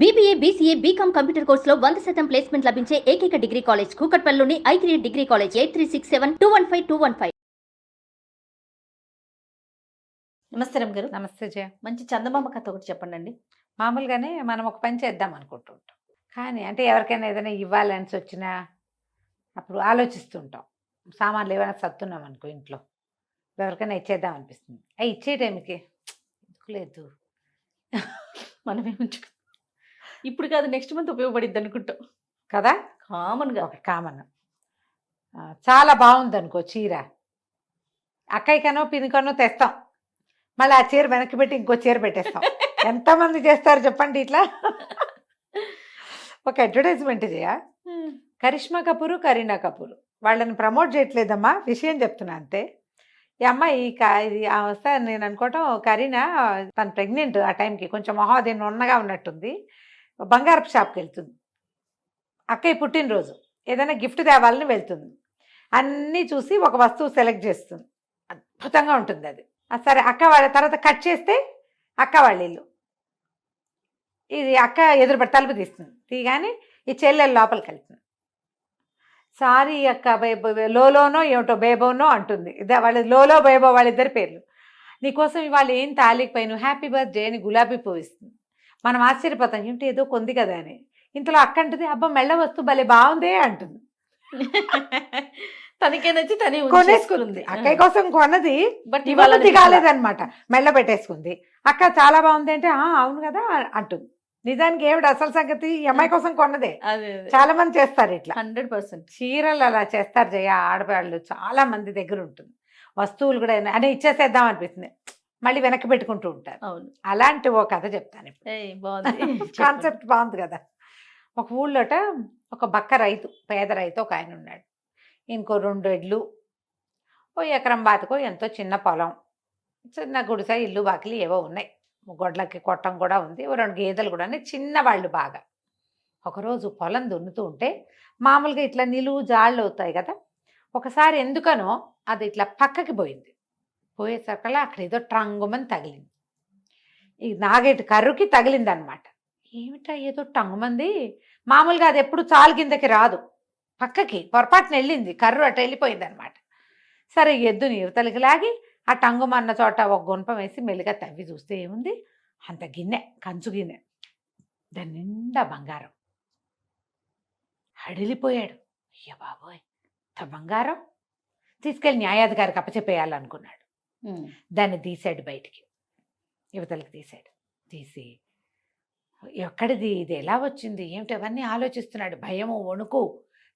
BBA, BCA, BCom computer కోర్సులో 100% placement లభించే ఏకైక డిగ్రీ కాలేజ్ కూకట్పల్లిలోని i3 డిగ్రీ కాలేజ్ 8367215215. నమస్తే రమ్ గారు. నమస్తే జయ. మంచి చందమామ కథ ఒకటి చెప్పండి. మామూలుగానే మనం ఒక పని చేద్దాం అనుకుంటుంటాం, కానీ అంటే ఎవరికైనా ఏదైనా ఇవ్వాలని వచ్చినా అప్పుడు ఆలోచిస్తుంటాం. సామాన్లు ఏమైనా సత్తున్నాం అనుకో ఇంట్లో, ఎవరికైనా ఇచ్చేద్దాం అనిపిస్తుంది. అవి ఇచ్చే టైంకి లేదు మనమే ఉంచుకో, ఇప్పుడు కాదు నెక్స్ట్ మంత్ ఉపయోగపడిద్ది అనుకుంటాం కదా. కామన్గా ఒక కామన్ చాలా బాగుంది అనుకో చీర, అక్కయ్యకనో పినికనో తెస్తాం, మళ్ళీ ఆ చీర వెనక్కి పెట్టి ఇంకో చీర పెట్టేస్తాం. ఎంతమంది చేస్తారు చెప్పండి ఇట్లా? ఒక అడ్వర్టైజ్మెంట్ చేయ, కరిష్మా కపూర్, కరీనా కపూర్ వాళ్ళని ప్రమోట్ చేయట్లేదమ్మా, విషయం చెప్తున్నా అంతే. ఈ అమ్మాయి ఇది వస్తే నేను అనుకోవటం కరీనా తను ప్రెగ్నెంట్, ఆ టైంకి కొంచెం మొహం ఉన్నగా ఉన్నట్టుంది. బంగారపు షాప్కి వెళ్తుంది, అక్కయ్య పుట్టినరోజు ఏదైనా గిఫ్ట్ తేవాలని వెళ్తుంది. అన్నీ చూసి ఒక వస్తువు సెలెక్ట్ చేస్తుంది, అద్భుతంగా ఉంటుంది అది. సరే అక్క వాళ్ళ తర్వాత కట్ చేస్తే అక్క వాళ్ళ ఇల్లు, ఇది అక్క ఎదురుపడి తలుపు తీస్తుంది, తీగానే ఈ చెల్లెలు లోపలికి వెళ్తుంది. సారీ అక్క లోలోనో ఏమిటో బేబోనో అంటుంది. వాళ్ళ లోలో బేబో వాళ్ళిద్దరి పేర్లు. నీకోసం ఇవాళ ఏం తాలికపోయి నువ్వు హ్యాపీ బర్త్డే అని గులాబీ పువ్వు ఇస్తుంది. మనం ఆశ్చర్యపోతాం, ఏమిటి ఏదో కొంది కదా అని. ఇంతలో అక్క అంటుంది, అబ్బా మెళ్ళ వస్తువు భలే బాగుందే అంటుంది. తనకే నచ్చి తనే కొనేసుకుంది, అక్కయ్య కోసం కొన్నది, బట్ ఇవాళ కాలేదనమాట, మెళ్ళ పెట్టేసుకుంది. అక్క చాలా బాగుంది అంటే అవును కదా అంటుంది. నిజానికి ఏమిటి అసలు సంగతి? ఈ అమ్మాయి కోసం కొన్నదే. చాలా మంది చేస్తారు ఇట్లా, 100%. చీరలు అలా చేస్తారు జయ, ఆడవాళ్ళు చాలా మంది దగ్గర ఉంటుంది. వస్తువులు కూడా అంటే ఇచ్చేసేద్దాం అనిపిస్తుంది, మళ్ళీ వెనక్కి పెట్టుకుంటూ ఉంటారు. అవును, అలాంటి ఓ కథ చెప్తాను బాగుంది. కాన్సెప్ట్ బాగుంది కదా. ఒక ఊళ్ళోట ఒక బక్క రైతు, పేద రైతు ఒక ఆయన ఉన్నాడు. ఇంకో 2 ఎడ్లు, ఓ ఎకరం బాతుకో ఎంతో చిన్న పొలం, చిన్న గుడిసె, ఇల్లు వాకిలి ఏవో ఉన్నాయి, గొడ్లకి కొట్టం కూడా ఉంది, 2 గేదెలు కూడా ఉన్నాయి, చిన్నవాళ్ళు బాగా. ఒకరోజు పొలం దున్నుతూ ఉంటే మామూలుగా ఇట్లా నిలువు జాళ్ళు అవుతాయి కదా, ఒకసారి ఎందుకనో అది ఇట్లా పక్కకి పోయింది. పోయేసరికల్లా అక్కడ ఏదో ట్రంగుమని తగిలింది, ఈ నాగేటి కర్రుకి తగిలింది అనమాట. ఏమిటా ఏదో టంగుమంది, మామూలుగా అది ఎప్పుడు చాలు కిందకి రాదు, పక్కకి పొరపాటున వెళ్ళింది, కర్రు అటు వెళ్ళిపోయింది అనమాట. సరే ఎద్దుని యువతలకి లాగి ఆ టంగుమన్న చోట ఒక గుణపం వేసి మెల్లిగా తవ్వి చూస్తే ఏముంది, అంత గిన్నె, కంచు గిన్నె, దాని నిండా బంగారం. హడిలిపోయాడు, అయ్య బాబోయ్ ఇంత బంగారం, తీసుకెళ్ళి న్యాయాధికారికి అప్పచెప్పేయాలనుకున్నాడు. దాన్ని తీసాడు బయటికి, యువతలకి తీసాడు. తీసి ఎక్కడిది, ఇది ఎలా వచ్చింది ఏమిటి అవన్నీ ఆలోచిస్తున్నాడు. భయము, వణుకు,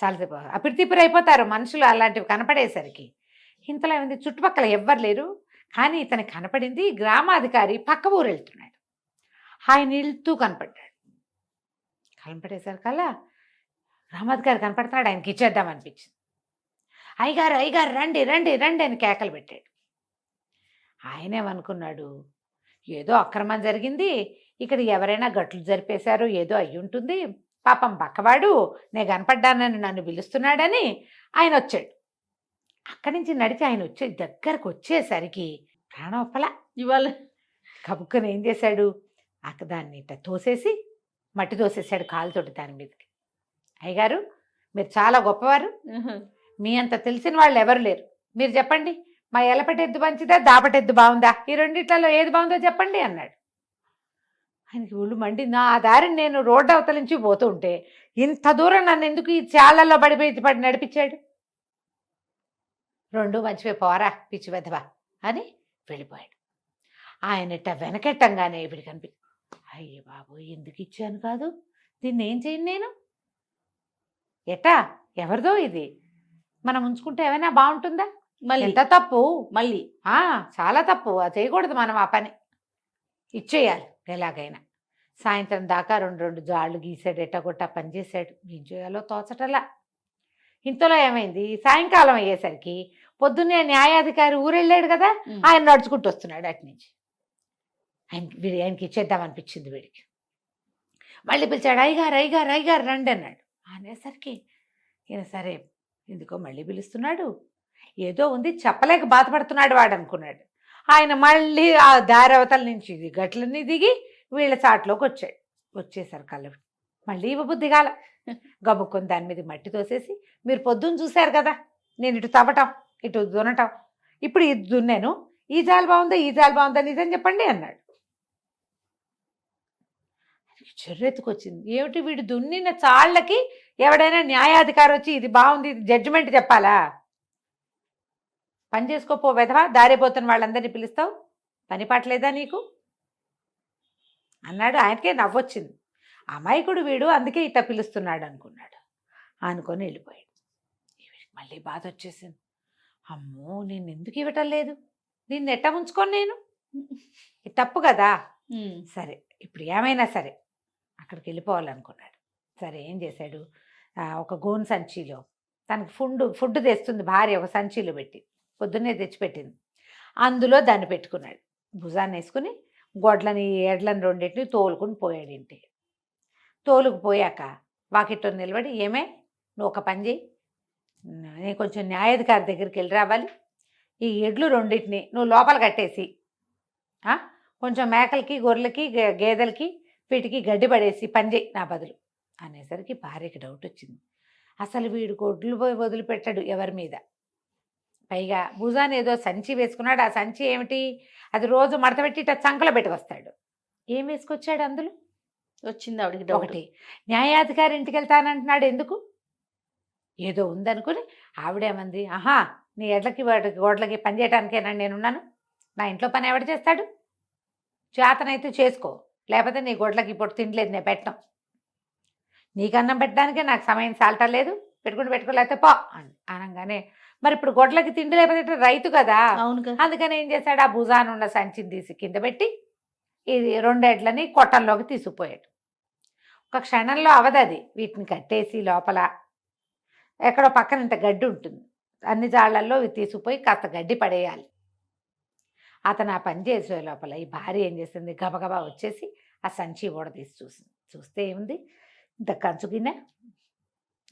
చాలాసేపు అపిరితిపిరి అయిపోతారు మనుషులు అలాంటివి కనపడేసరికి. ఇంతలో ఏమైంది, చుట్టుపక్కల ఎవ్వరు లేరు, కానీ ఇతనికి కనపడింది గ్రామాధికారి పక్క ఊరు వెళ్తున్నాడు. ఆయన వెళ్తూ కనపడ్డాడు. కనపడేసరికల్లా గ్రామాధికారి కనపడుతున్నాడు, ఆయనకి ఇచ్చేద్దాం అనిపించింది. అయ్యగారు అయ్యగారు రండి రండి రండి అని కేకలు పెట్టాడు. ఆయనేమనుకున్నాడు, ఏదో అక్రమం జరిగింది ఇక్కడ, ఎవరైనా గట్లు జరిపేశారు, ఏదో అయ్యి ఉంటుంది, పాపం పక్కవాడు నేను కనపడ్డానని నన్ను పిలుస్తున్నాడని ఆయన వచ్చాడు. అక్కడి నుంచి నడిచి ఆయన దగ్గరకు వచ్చేసరికి ప్రాణోపల ఇవాళ కబుక్కని ఏం చేశాడు, దాన్ని ఇట్లా తోసేసి మట్టి తోసేసాడు కాలుతోటి దాని మీదకి. అయ్యగారు మీరు చాలా గొప్పవారు, మీ అంత తెలిసిన వాళ్ళు ఎవరు లేరు, మీరు చెప్పండి మా ఎలపటెద్దు మంచిదా దాపటెద్దు బాగుందా, ఈ రెండిట్లలో ఏది బాగుందో చెప్పండి అన్నాడు. ఆయనకి ఒళ్ళు మండి, నా దారిని నేను రోడ్డు అవతల నుంచి పోతూ ఉంటే ఇంత దూరం నన్ను ఎందుకు ఈ చాలల్లో పడి నడిపించాడు, 2 మంచివే పోరా పిచ్చి వెధవా అని వెళ్ళిపోయాడు. ఆయనట వెనకెట్టంగానే ఇప్పుడు అయ్య బాబు ఎందుకు ఇచ్చాను కాదు, దీన్ని ఏం చేయను నేను, ఎట్టా ఎవరిదో ఇది, మనం ఉంచుకుంటే ఏమైనా బాగుంటుందా, మళ్ళీ ఎంత తప్పు, మళ్ళీ చాలా తప్పు, అది చేయకూడదు మనం, ఆ పని ఇచ్చేయాలి ఎలాగైనా. సాయంత్రం దాకా 2 జాళ్ళు గీసాడు, ఎట్టగొట్ట పని చేశాడు, ఏం చేయాలో తోచటలా. ఇంతలో ఏమైంది, సాయంకాలం అయ్యేసరికి పొద్దున్నే న్యాయాధికారి ఊరెళ్ళాడు కదా, ఆయన నడుచుకుంటూ వస్తున్నాడు అటు నుంచి. ఆయనకి ఇచ్చేద్దాం అనిపించింది వీడికి. మళ్ళీ పిలిచాడు, అయ్యగారు అయ్యగారు అయ్యగారు రండి అన్నాడు. అనేసరికి ఈయన సరే ఎందుకో మళ్ళీ పిలుస్తున్నాడు, ఏదో ఉంది చెప్పలేక బాధపడుతున్నాడు వాడు అనుకున్నాడు. ఆయన మళ్ళీ ఆ దారి అవతల నుంచి గట్లన్నీ దిగి వీళ్ళ చాట్లోకి వచ్చాడు. వచ్చేసరికి కళ్ళు మళ్ళీ ఇవ్వబుద్ధి కాల గబుక్కొని దాని మీద మట్టి తోసేసి, మీరు పొద్దున్న చూశారు కదా నేను ఇటు తవ్వటం ఇటు దున్నటం, ఇప్పుడు ఇది దున్నాను, ఈ జాలి బాగుందా ఈ జాలి బాగుందా నిజం చెప్పండి అన్నాడు. చెర్రెత్తుకొచ్చింది, ఏమిటి వీడు దున్నిన చాళ్ళకి ఎవడైనా న్యాయాధికారి వచ్చి ఇది బాగుంది ఇది జడ్జిమెంట్ చెప్పాలా? పని చేసుకోపో వెధవా, దారిపోతున్న వాళ్ళందరినీ పిలుస్తావు, పని పాటలేదా నీకు అన్నాడు. ఆయనకే నవ్వొచ్చింది. అమాయకుడు వీడు, అందుకే ఇట్లా పిలుస్తున్నాడు అనుకున్నాడు. అనుకొని వెళ్ళిపోయాడు. వీడికి మళ్ళీ బాధ వచ్చేసింది. అమ్మో నేను ఎందుకు ఇవ్వటం లేదు, దీన్ని ఎట్ట ఉంచుకొని నేను, ఇది తప్పు కదా. సరే ఇప్పుడు ఏమైనా సరే అక్కడికి వెళ్ళిపోవాలనుకున్నాడు. సరే ఏం చేశాడు, ఒక గోను సంచిలో తనకు ఫుడ్ తెస్తుంది భార్య, ఒక సంచిలో పెట్టి పొద్దున్నే తెచ్చిపెట్టింది, అందులో దాన్ని పెట్టుకున్నాడు. భుజాన్ని వేసుకుని గొడ్లని ఎడ్లని రెండింటిని తోలుకుని పోయాడు ఇంటి. తోలుకుపోయాక వాకిట్లో నిలబడి, ఏమే నువ్వు ఒక పని చేయి, నేను కొంచెం న్యాయాధికారి దగ్గరికి వెళ్ళి రావాలి, ఈ ఎడ్లు రెండింటిని నువ్వు లోపల కట్టేసి కొంచెం మేకలకి గొర్రెలకి గేదెలకి వీటికి గడ్డి పడేసి పని చేయి నా బదులు అనేసరికి భార్యకి డౌట్ వచ్చింది. అసలు వీడు గొడ్లు పోయి వదిలిపెట్టాడు ఎవరి మీద, పైగా భుజాన్ని ఏదో సంచి వేసుకున్నాడు. ఆ సంచి ఏమిటి, అది రోజు మడత పెట్టి ఇట్లా చంకలో పెట్టుకొస్తాడు. ఏం వేసుకొచ్చాడు అందులో? వచ్చింది ఆవిడకి డౌట్. ఒకటి న్యాయాధికారి ఇంటికి వెళ్తానంటున్నాడు, ఎందుకు ఏదో ఉందనుకుని ఆవిడేమంది, ఆహా నీ ఎడ్లకి వాటికి గోడ్లకి పని చేయడానికేనండి నేనున్నాను, నా ఇంట్లో పని ఎవడు చేస్తాడు, చేతనైతే చేసుకో, లేకపోతే నీ గొడ్లకి ఇప్పుడు తినలేదు నేను పెట్టడం, నీకు అన్నం పెట్టడానికే నాకు సమయం సాల్టా లేదు, పెట్టుకోలేకపోతే పో అనగానే, మరి ఇప్పుడు గొడ్లకి తిండి లేకపోతే రైతు కదా, అవును. అందుకని ఏం చేశాడు, ఆ భుజానున్న సంచిని తీసి కింద పెట్టి ఇది రెండేడ్లని కొట్టంలోకి తీసుకుపోయాడు. ఒక క్షణంలో అవదది, వీటిని కట్టేసి లోపల ఎక్కడో పక్కన ఇంత గడ్డి ఉంటుంది, అన్ని జాళ్లల్లో ఇవి తీసుకుపోయి కాస్త గడ్డి పడేయాలి. అతను ఆ పని చేసే లోపల ఈ భార్య ఏం చేసింది, గబగబా వచ్చేసి ఆ సంచి కూడా తీసి చూసింది. చూస్తే ఏముంది, ఇంత కంచు గిన్నె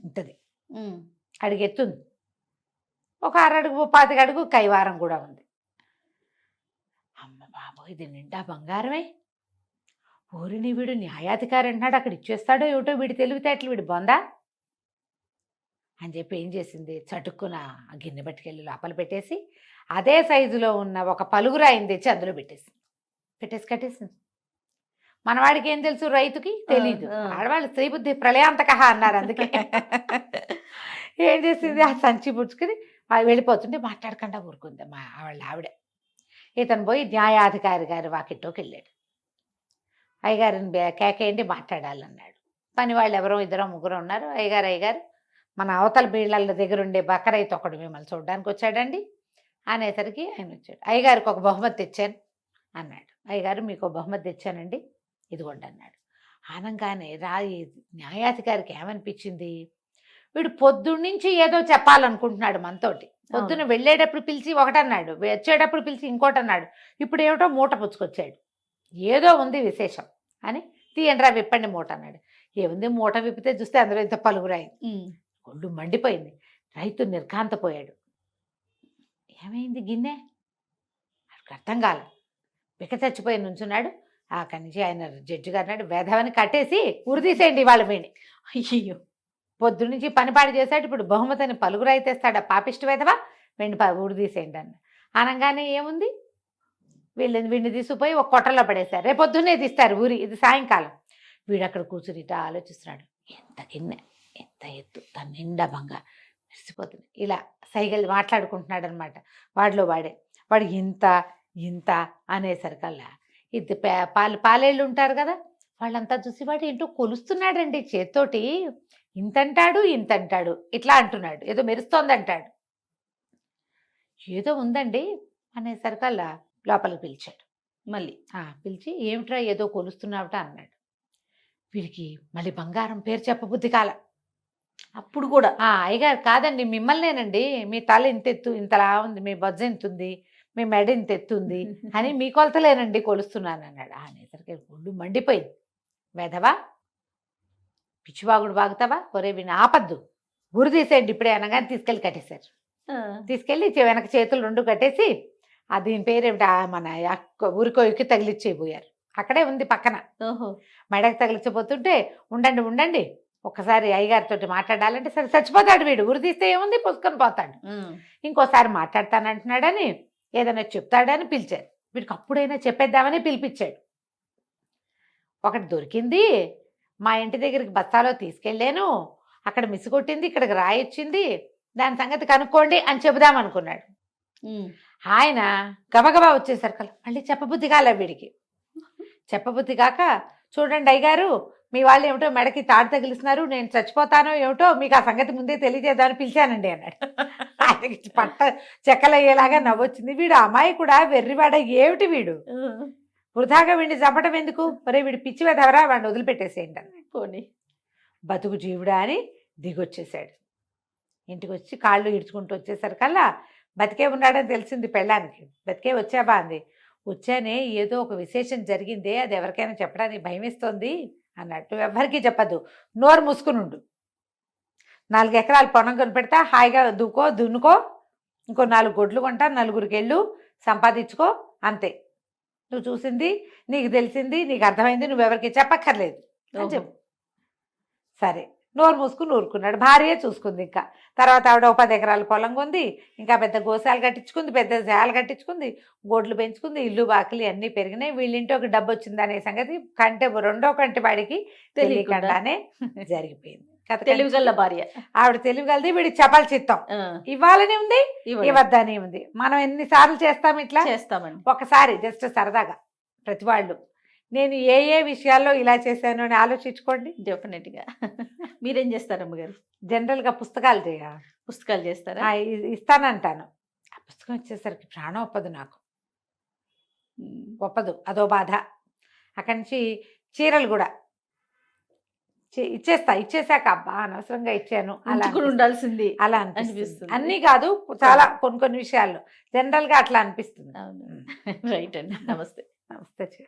ఇంతది అడుగెత్తుంది, ఒక 6 అడుగు 20 అడుగు కైవారం కూడా ఉంది. అమ్మ బాబో ఇది నిండా బంగారమే, ఊరిని వీడు న్యాయాధికారి అంటున్నాడు, అక్కడ ఇచ్చేస్తాడో ఏమిటో వీడి తెలివితేటలు, వీడి బొందా అని చెప్పి ఏం చేసింది, చటుక్కున ఆ గిన్నె పట్టుకెళ్ళి లోపల పెట్టేసి అదే సైజులో ఉన్న ఒక పలుగురాయిని తెచ్చి అందులో పెట్టేసి కట్టేసింది. మనవాడికి ఏం తెలుసు, రైతుకి తెలీదు, ఆడవాళ్ళు స్త్రీ బుద్ధి ప్రళయాంతక అన్నారు, అందుకే ఏం చేసింది, ఆ సంచి పుచ్చుకుని వెళ్ళిపోతుంటే మాట్లాడకుండా ఊరుకుంది ఆవిడ. ఇతను పోయి న్యాయాధికారి గారి వాకిట్లోకి వెళ్ళాడు. అయ్యగారిని కేకేయండి మాట్లాడాలన్నాడు. పని వాళ్ళు ఎవరో 2-3 ఉన్నారు. అయ్యగారు మన అవతల బీళ్ళ దగ్గర ఉండే బకరైతే ఒకడు మిమ్మల్ని చూడడానికి వచ్చాడండి అనేసరికి ఆయన వచ్చాడు. అయ్యగారికి ఒక బహుమతి తెచ్చాను అన్నాడు. అయ్యగారు మీకు బహుమతి తెచ్చానండి ఇదిగోండి అన్నాడు. అనగానే న్యాయాధికారికి ఏమనిపించింది, వీడు పొద్దున్నుంచి ఏదో చెప్పాలనుకుంటున్నాడు మనతోటి. పొద్దున్న వెళ్ళేటప్పుడు పిలిచి ఒకటన్నాడు, వచ్చేటప్పుడు పిలిచి ఇంకోటన్నాడు, ఇప్పుడు ఏమిటో మూట పుచ్చుకొచ్చాడు, ఏదో ఉంది విశేషం అని, తీయండిరా విప్పండి మూట అన్నాడు. ఏముంది మూట విప్పితే చూస్తే అందులో ఇంత పలుగురాయి. ఒళ్ళు మండిపోయింది. రైతు నిర్ఘాంతపోయాడు. ఏమైంది గిన్నె అక్కడికి అర్థం కాల, పిక్క చచ్చిపోయి నుంచున్నాడు. అక్కడి నుంచి ఆయన జడ్జి గారు అన్నాడు, వేధవని కట్టేసి ఉరిదీసేయండి వాళ్ళ వీణి. అయ్యో పొద్దు నుంచి పనిపాడు చేశాడు, ఇప్పుడు బహుమతిని పలుగురాయి తెస్తాడు ఆ పాపిష్టి వేధవా, వీడిని ఉరిదీసేయండి అన్న. అనగానే ఏముంది, వీడిని తీసుకుపోయి ఒక కొట్టలో పడేశారు, రేపు పొద్దున్నే తీస్తారు ఊరి, ఇది సాయంకాలం. వీడు అక్కడ కూర్చుని ఇట్లా ఆలోచిస్తున్నాడు, ఎంత గిన్నె ఎంత ఎత్తు, తన నిండా బంగారు మెరిసిపోతుంది, ఇలా సైగలు మాట్లాడుకుంటున్నాడు అనమాట. వాడు ఇంత ఇంత అనేసరికల్లా ఇది పాలేళ్ళు ఉంటారు కదా, వాళ్ళంతా చూసి వాడు ఏంటో కొలుస్తున్నాడండి చేత్తోటి, ఇంతంటాడు ఇంతంటాడు ఇట్లా అంటున్నాడు, ఏదో మెరుస్తోందంటాడు, ఏదో ఉందండి అనేసరికల్లా లోపలికి పిలిచాడు. మళ్ళీ పిలిచి ఏమిట్రా ఏదో కొలుస్తున్నావుట అన్నాడు. వీడికి మళ్ళీ బంగారం పేరు చెప్పబుద్ధి కాల. అప్పుడు కూడా అయ్యగారు కాదండి మిమ్మల్నేనండి, మీ తల ఇంత ఎత్తు ఇంతలా ఉంది, మీ బొజ్జ ఇంత ఉంది, మీ మెడ ఇంత ఎత్తుంది అని మీ కొలతలేనండి కొలుస్తున్నాను అన్నాడు. అనేసరికి ఒళ్ళు మండిపోయింది. వెధవా పిచ్చివాగుడు బాగుతావా, ఒరే విని ఆపద్దు, గురి తీసేయండి ఇప్పుడే అనగానే తీసుకెళ్ళి కట్టేశారు. తీసుకెళ్ళి వెనక చేతులు 2 కట్టేసి దీని పేరేమిటి మన ఊరికోయికి తగిలిచ్చేయబోయారు. అక్కడే ఉంది పక్కన. ఓహో మెడకు తగిలించబోతుంటే ఉండండి ఉండండి ఒక్కసారి అయ్యగారితో మాట్లాడాలంటే సరే చచ్చిపోతాడు వీడు, ఉరి తీస్తే ఏముంది పుసుకొని పోతాడు, ఇంకోసారి మాట్లాడతానంటున్నాడని ఏదైనా చెప్తాడని పిలిచారు. వీడికి అప్పుడైనా చెప్పేద్దామని పిలిపించాడు. ఒకటి దొరికింది, మా ఇంటి దగ్గరికి బస్తాలో తీసుకెళ్ళాను, అక్కడ మిస్ కొట్టింది, ఇక్కడికి రాయొచ్చింది, దాని సంగతి కనుక్కోండి అని చెబుదామనుకున్నాడు. ఆయన గబగబా వచ్చేసరికి మళ్ళీ చెప్పబుద్ధి కాలే వీడికి. చెప్పబుద్ధి కాక చూడండి అయ్యగారు మీ వాళ్ళు ఏమిటో మెడకి తాడు తగిలిస్తున్నారు, నేను చచ్చిపోతానో ఏమిటో మీకు ఆ సంగతి ముందే తెలియజేద్దామని పిలిచానండి అన్నాడు. ఆయనకి పట్ట చెక్కలయ్యేలాగా నవ్వొచ్చింది. వీడు అమ్మాయి కూడా వెర్రివాడ ఏమిటి వీడు, వృధాగా వీడిని చంపడం ఎందుకు, మరే వీడు పిచ్చి వెదవరా వాడిని వదిలిపెట్టేసేయండి అన్నాడు. పోనీ బతుకు జీవుడా అని దిగొచ్చేసాడు. ఇంటికి వచ్చి కాళ్ళు ఇడ్చుకుంటూ వచ్చేసరికల్లా బతికే ఉన్నాడని తెలిసింది పెళ్ళానికి. బతికే వచ్చాబా అంది. వచ్చానే ఏదో ఒక విశేషం జరిగిందే, అది ఎవరికైనా చెప్పడానికి భయమేస్తోంది అన్నట్టు. ఎవ్వరికీ చెప్పద్దు, నోరు మూసుకునుండు. 4 ఎకరాలు పొలం కొనిపెడతా, హాయిగా దున్నుకో, ఇంకో 4 గొడ్లు కొంటా, 4గురికి వెళ్ళు, సంపాదించుకో, అంతే. నువ్వు చూసింది నీకు తెలిసింది నీకు అర్థమైంది, నువ్వెవరికి చెప్పక్కర్లేదు అని చెప్పు. సరే నోరు మూసుకుని ఊరుకున్నాడు. భార్యే చూసుకుంది. ఇంకా తర్వాత ఆవిడ 10 ఎకరాల పొలం కొంది, ఇంకా పెద్ద గోశాలు కట్టించుకుంది, పెద్ద శాలు కట్టించుకుంది, గోడ్లు పెంచుకుంది, ఇల్లు బాకిలి అన్నీ పెరిగినాయి. వీళ్ళింటి ఒక డబ్బు వచ్చింది అనే సంగతి రెండో కంటి వాడికి తెలియకుండానే జరిగిపోయింది. తెలివిగల్ల భార్య ఆవిడ తెలివిగలది, వీడికి చపల చిత్తం. ఇవ్వాలని ఉంది, ఇవ్వద్దని ఉంది. మనం ఎన్నిసార్లు చేస్తాం ఇట్లా? చేస్తామండి. ఒకసారి జస్ట్ సరదాగా ప్రతి వాళ్ళు నేను ఏ ఏ విషయాల్లో ఇలా చేశాను అని ఆలోచించుకోండి. డెఫినెట్గా. మీరేం చేస్తారు అమ్మగారు? జనరల్గా పుస్తకాలు పుస్తకాలు చేస్తారా? ఇస్తానంటాను. ఆ పుస్తకం వచ్చేసరికి ప్రాణం ఒప్పదు, నాకు ఒప్పదు, అదో బాధ. అక్కడి నుంచి చీరలు కూడా ఇచ్చేసాక అబ్బా అనవసరంగా ఇచ్చాను అలా ఉండాల్సింది అలా అనిపిస్తుంది. అన్నీ కాదు, చాలా కొన్ని విషయాల్లో జనరల్గా అట్లా అనిపిస్తుంది. రైట్ అండి. నమస్తే. నమస్తే.